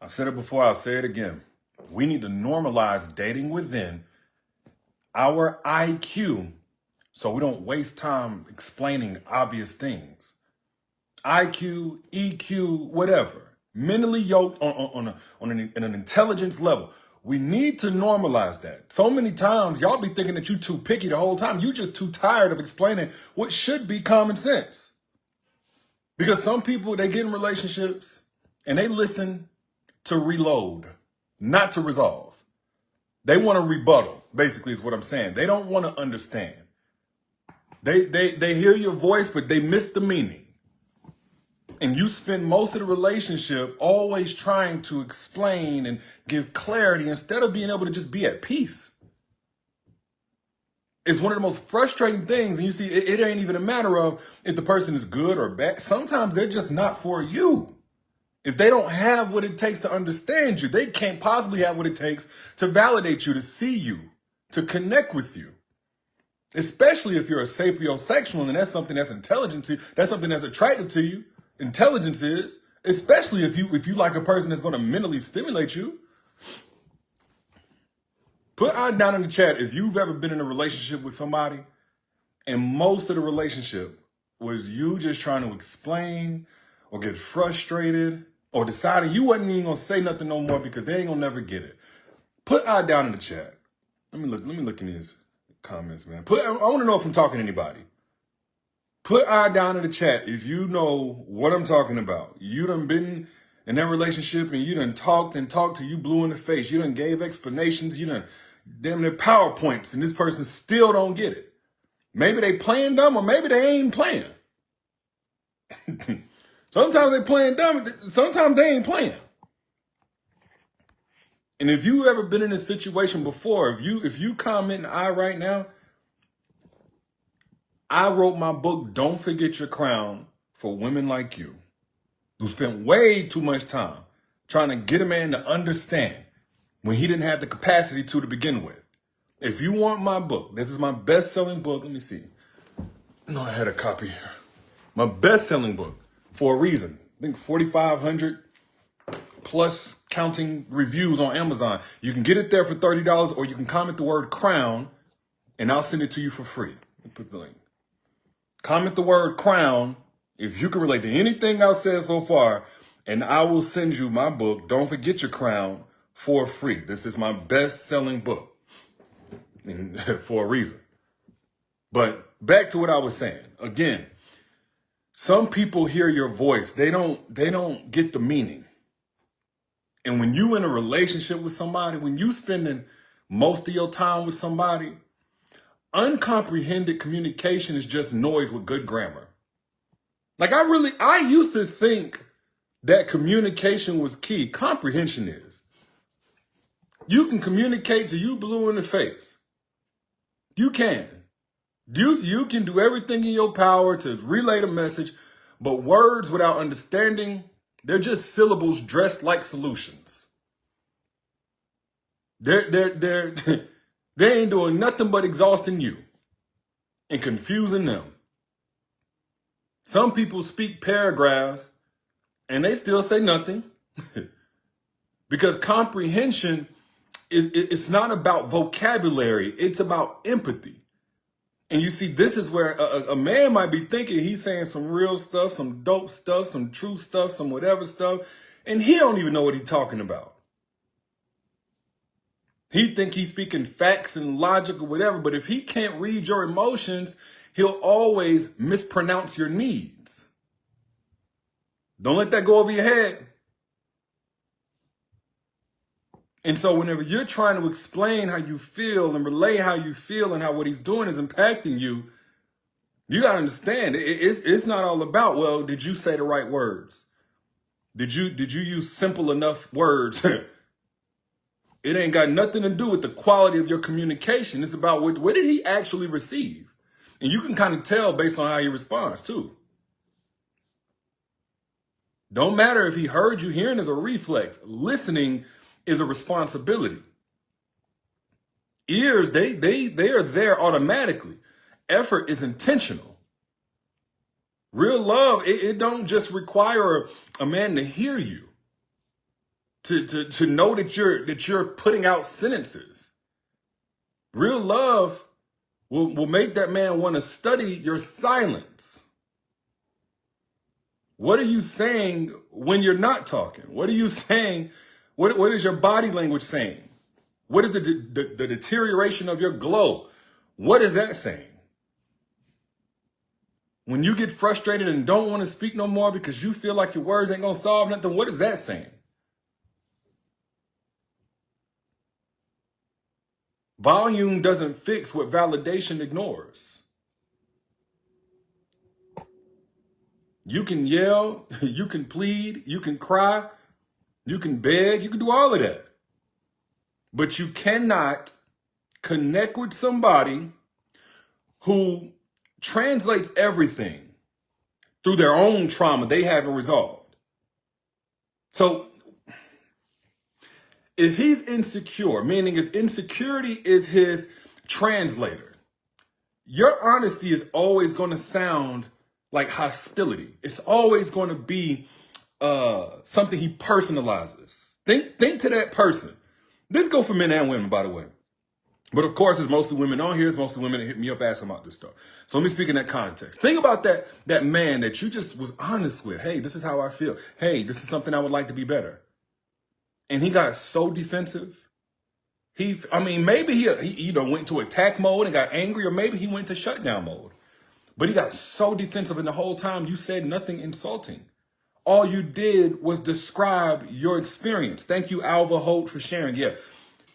I've said it before, I'll say it again. We need to normalize dating within our IQ so we don't waste time explaining obvious things. IQ, EQ, whatever. Mentally yoked on an intelligence level. We need to normalize that. So many times, y'all be thinking that you too picky the whole time. You just too tired of explaining what should be common sense. Because some people, they get in relationships and they listen to reload, not to resolve. They want to rebuttal, basically is what I'm saying. They don't want to understand. They hear your voice, but they miss the meaning. And you spend most of the relationship always trying to explain and give clarity instead of being able to just be at peace. It's one of the most frustrating things. And you see, it ain't even a matter of if the person is good or bad. Sometimes they're just not for you. If they don't have what it takes to understand you, they can't possibly have what it takes to validate you, to see you, to connect with you. Especially if you're a sapiosexual and that's something that's intelligent to you, that's something that's attractive to you. Intelligence is, especially if you like a person that's going to mentally stimulate you. Put down in the chat if you've ever been in a relationship with somebody and most of the relationship was you just trying to explain or get frustrated or deciding you wasn't even going to say nothing no more because they ain't going to never get it. Put down in the chat. Let me look in these comments, man. I want to know if I'm talking to anybody. Put down in the chat if you know what I'm talking about. You done been in that relationship and you done talked till you blue in the face. You done gave explanations. You done damn near PowerPoints and this person still don't get it. Maybe they playing dumb or maybe they ain't playing. Sometimes they playing dumb. Sometimes they ain't playing. And if you ever been in this situation before, if you comment right now, I wrote my book, Don't Forget Your Crown, for women like you who spent way too much time trying to get a man to understand when he didn't have the capacity to begin with. If you want my book, this is my best-selling book. Let me see. No, I had a copy here. My best-selling book for a reason. I think 4,500 plus counting reviews on Amazon. You can get it there for $30 or you can comment the word crown and I'll send it to you for free. Let me put the link. Comment the word crown if you can relate to anything I've said so far, and I will send you my book, Don't Forget Your Crown, for free. This is my best-selling book and for a reason. But back to what I was saying. Again, some people hear your voice. They don't get the meaning. And when you in a relationship with somebody, when you spending most of your time with somebody, uncomprehended communication is just noise with good grammar. Like I used to think that communication was key. Comprehension is. You can communicate till you blue in the face. You can. You can do everything in your power to relay the message, but words without understanding, they're just syllables dressed like solutions. They ain't doing nothing but exhausting you and confusing them. Some people speak paragraphs and they still say nothing because comprehension it's not about vocabulary. It's about empathy. And you see, this is where a man might be thinking he's saying some real stuff, some dope stuff, some true stuff, some whatever stuff, and he don't even know what he's talking about. He think he's speaking facts and logic or whatever, but if he can't read your emotions, he'll always mispronounce your needs. Don't let that go over your head. And so whenever you're trying to explain how you feel and relay how you feel and how what he's doing is impacting you, you got to understand, it's not all about, well, did you say the right words? Did you use simple enough words? It ain't got nothing to do with the quality of your communication. It's about what did he actually receive? And you can kind of tell based on how he responds too. Don't matter if he heard you. Hearing is a reflex. Listening is a responsibility. Ears, they are there automatically. Effort is intentional. Real love, it don't just require a man to hear you. to know that you're putting out sentences. Real love will make that man want to study your silence. What are you saying when you're not talking? What are you saying? What is your body language saying? What is the deterioration of your glow? What is that saying? When you get frustrated and don't want to speak no more because you feel like your words ain't going to solve nothing, what is that saying? Volume doesn't fix what validation ignores. You can yell, you can plead, you can cry, you can beg, you can do all of that. But you cannot connect with somebody who translates everything through their own trauma they haven't resolved. So if he's insecure, meaning if insecurity is his translator, your honesty is always going to sound like hostility. It's always going to be something he personalizes. Think to that person. This goes for men and women, by the way. But of course, it's mostly women on here. It's mostly women that hit me up asking about this stuff. So let me speak in that context. Think about that man that you just was honest with. Hey, this is how I feel. Hey, this is something I would like to be better. And he got so defensive. Maybe he either went to attack mode and got angry, or maybe he went to shutdown mode. But he got so defensive, and the whole time you said nothing insulting. All you did was describe your experience. Thank you, Alva Holt, for sharing. Yeah.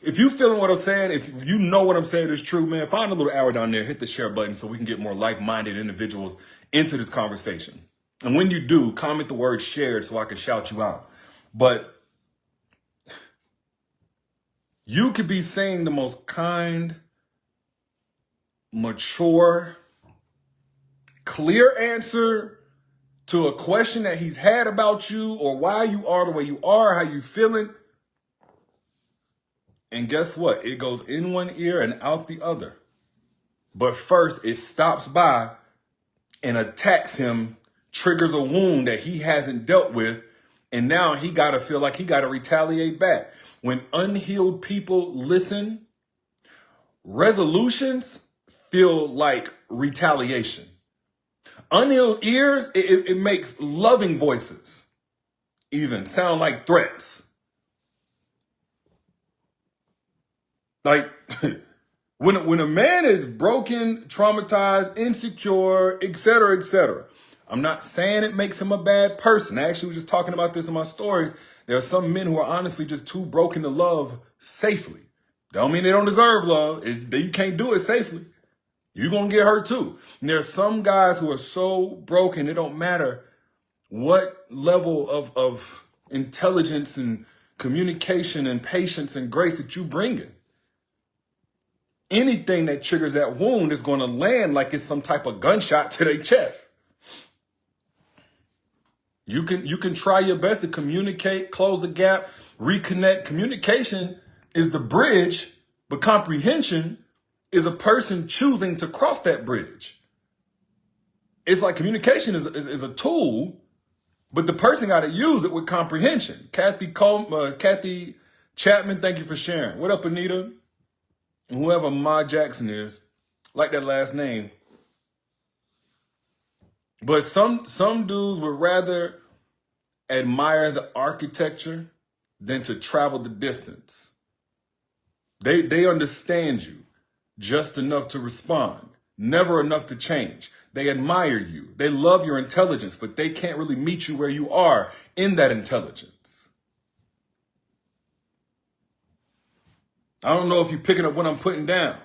If you feeling what I'm saying, if you know what I'm saying is true, man, find a little arrow down there, hit the share button so we can get more like-minded individuals into this conversation. And when you do, comment the word shared so I can shout you out. But you could be saying the most kind, mature, clear answer to a question that he's had about you or why you are the way you are, how you feeling. And guess what? It goes in one ear and out the other. But first, it stops by and attacks him, triggers a wound that he hasn't dealt with. And now he got to feel like he got to retaliate back. When unhealed people listen, resolutions feel like retaliation. Unhealed ears, it makes loving voices even sound like threats. Like when a man is broken, traumatized, insecure, etc., I'm not saying it makes him a bad person. I actually was just talking about this in my stories. There are some men who are honestly just too broken to love safely. Don't mean they don't deserve love. You can't do it safely. You're going to get hurt too. And there's some guys who are so broken, it don't matter what level of intelligence and communication and patience and grace that you bring in. Anything that triggers that wound is going to land like it's some type of gunshot to their chest. You can try your best to communicate, close the gap, reconnect. Communication is the bridge, but comprehension is a person choosing to cross that bridge. It's like communication is a tool, but the person got to use it with comprehension. Kathy Chapman, thank you for sharing. What up, Anita? And whoever Ma Jaxn is, like that last name. But some dudes would rather admire the architecture than to travel the distance. They understand you just enough to respond, never enough to change. They admire you. They love your intelligence, but they can't really meet you where you are in that intelligence. I don't know if you're picking up what I'm putting down.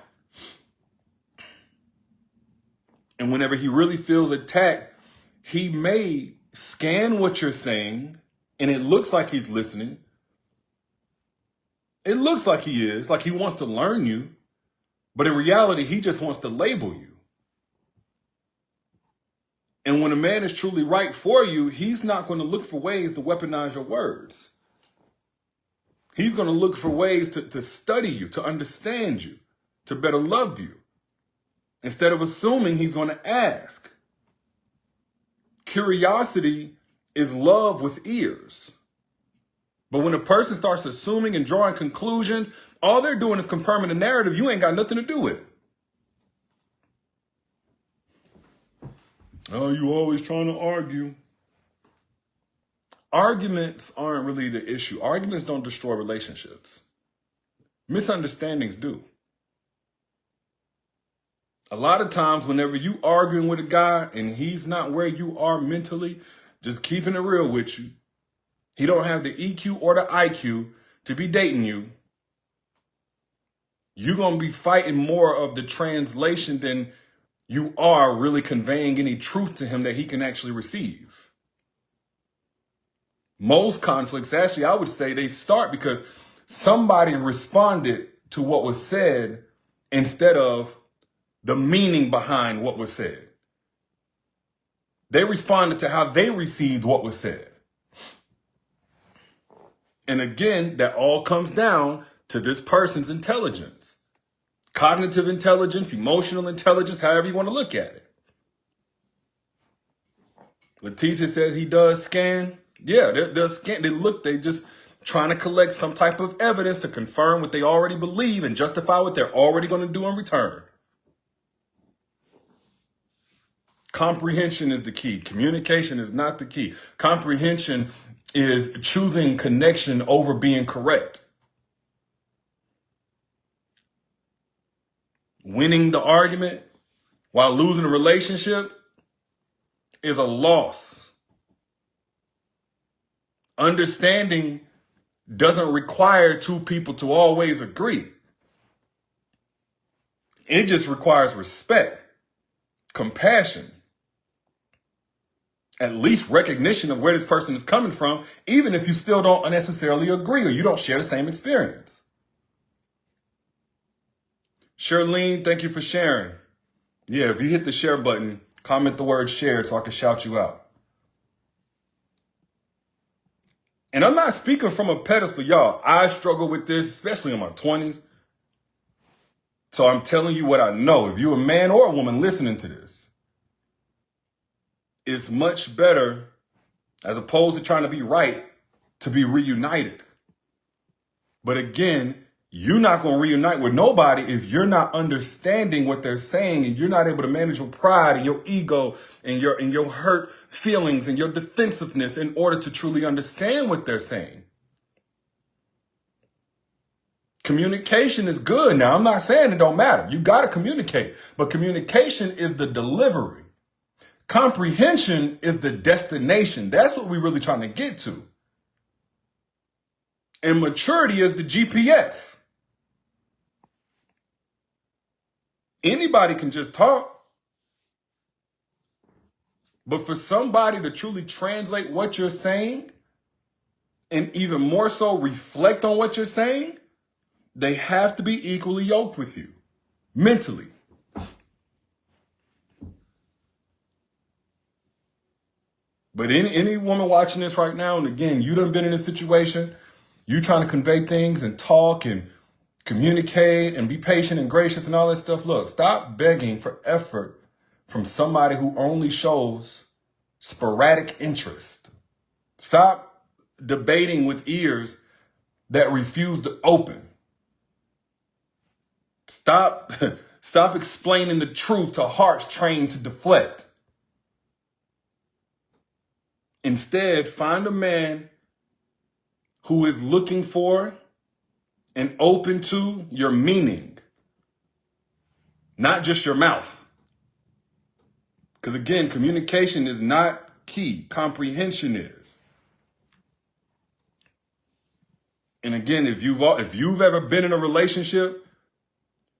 And whenever he really feels attacked, he may scan what you're saying, and it looks like he's listening. It looks like he is, like he wants to learn you. But in reality, he just wants to label you. And when a man is truly right for you, he's not going to look for ways to weaponize your words. He's going to look for ways to study you, to understand you, to better love you. Instead of assuming, he's going to ask. Curiosity is love with ears. But when a person starts assuming and drawing conclusions, all they're doing is confirming the narrative you ain't got nothing to do with. Oh, you always trying to argue. Arguments aren't really the issue. Arguments don't destroy relationships. Misunderstandings do. A lot of times, whenever you arguing with a guy and he's not where you are mentally, just keeping it real with you, he don't have the EQ or the IQ to be dating you, you're going to be fighting more of the translation than you are really conveying any truth to him that he can actually receive. Most conflicts, actually, I would say they start because somebody responded to what was said instead of the meaning behind what was said. They responded to how they received what was said. And again, that all comes down to this person's intelligence. Cognitive intelligence, emotional intelligence, however you want to look at it. Leticia says he does scan. Yeah, they're scan. They just trying to collect some type of evidence to confirm what they already believe and justify what they're already going to do in return. Comprehension is the key. Communication is not the key. Comprehension is choosing connection over being correct. Winning the argument while losing a relationship is a loss. Understanding doesn't require two people to always agree. It just requires respect, compassion, at least recognition of where this person is coming from, even if you still don't necessarily agree or you don't share the same experience. Charlene, thank you for sharing. Yeah, if you hit the share button, comment the word shared so I can shout you out. And I'm not speaking from a pedestal, y'all. I struggle with this, especially in my 20s. So I'm telling you what I know. If you're a man or a woman listening to this, it's much better, as opposed to trying to be right, to be reunited. But again, you're not going to reunite with nobody if you're not understanding what they're saying and you're not able to manage your pride and your ego and your hurt feelings and your defensiveness in order to truly understand what they're saying. Communication is good. Now, I'm not saying it don't matter. You got to communicate, but communication is the delivery. Comprehension is the destination. That's what we're really trying to get to. And maturity is the GPS. Anybody can just talk. But for somebody to truly translate what you're saying, and even more so reflect on what you're saying, they have to be equally yoked with you, mentally. But any woman watching this right now, and again, you done been in a situation, you trying to convey things and talk and communicate and be patient and gracious and all that stuff. Look, stop begging for effort from somebody who only shows sporadic interest. Stop debating with ears that refuse to open. Stop explaining the truth to hearts trained to deflect. Instead, find a man who is looking for and open to your meaning, not just your mouth. Because again, communication is not key. Comprehension is. And again, if you've ever been in a relationship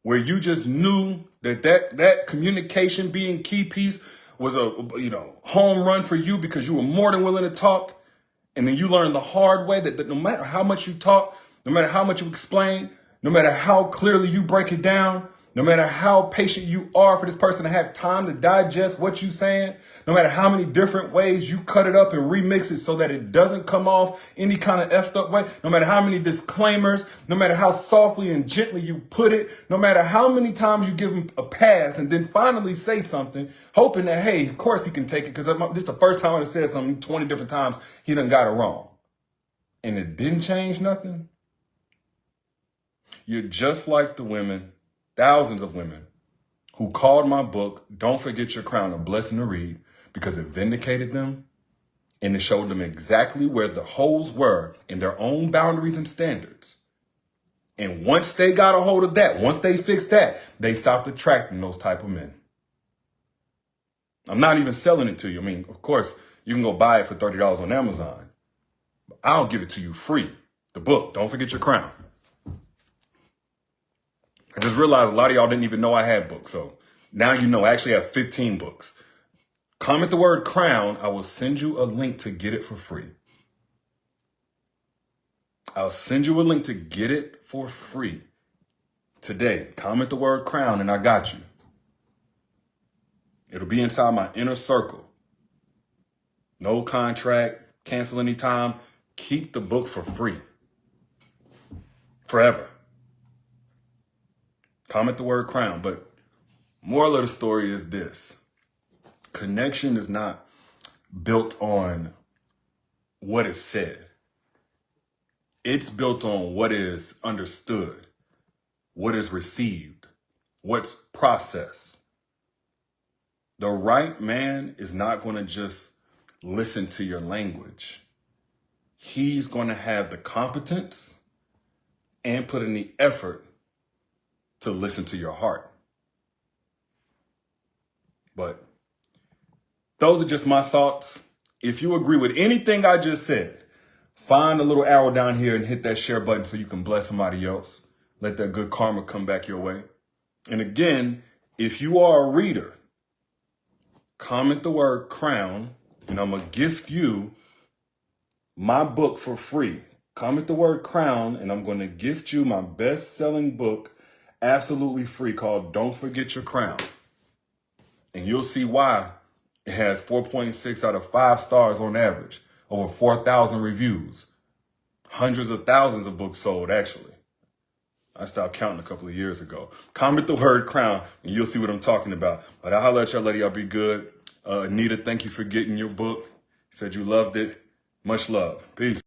where you just knew that communication being key piece was a home run for you because you were more than willing to talk, and then you learned the hard way that no matter how much you talk, no matter how much you explain, no matter how clearly you break it down, no matter how patient you are for this person to have time to digest what you're saying, no matter how many different ways you cut it up and remix it so that it doesn't come off any kind of effed up way, no matter how many disclaimers, no matter how softly and gently you put it, no matter how many times you give him a pass and then finally say something, hoping that, hey, of course he can take it because this is the first time I said something 20 different times, he done got it wrong. and it didn't change nothing, you're just like the women, thousands of women, who called my book, Don't Forget Your Crown, a blessing to read, because it vindicated them and it showed them exactly where the holes were in their own boundaries and standards. And once they got a hold of that, once they fixed that, they stopped attracting those type of men. I'm not even selling it to you. I mean, of course, you can go buy it for $30 on Amazon. But I'll give it to you free. The book, Don't Forget Your Crown. I just realized a lot of y'all didn't even know I had books. So now you know I actually have 15 books. Comment the word crown. I will send you a link to get it for free. I'll send you a link to get it for free today. Comment the word crown and I got you. It'll be inside my inner circle. No contract, cancel anytime. Keep the book for free. Forever. Comment the word crown. But moral of the story is this. Connection is not built on what is said. It's built on what is understood, what is received, what's processed. The right man is not going to just listen to your language. He's going to have the competence and put in the effort to listen to your heart. But those are just my thoughts. If you agree with anything I just said, find a little arrow down here and hit that share button so you can bless somebody else. Let that good karma come back your way. And again, if you are a reader, comment the word crown and I'm going to gift you my book for free. Comment the word crown and I'm going to gift you my best-selling book absolutely free called Don't Forget Your Crown. And you'll see why it has 4.6 out of 5 stars on average, over 4,000 reviews, hundreds of thousands of books sold, actually. I stopped counting a couple of years ago. Comment the word crown and you'll see what I'm talking about. But I'll holler at y'all later. Y'all be good. Anita, thank you for getting your book. Said you loved it. Much love. Peace.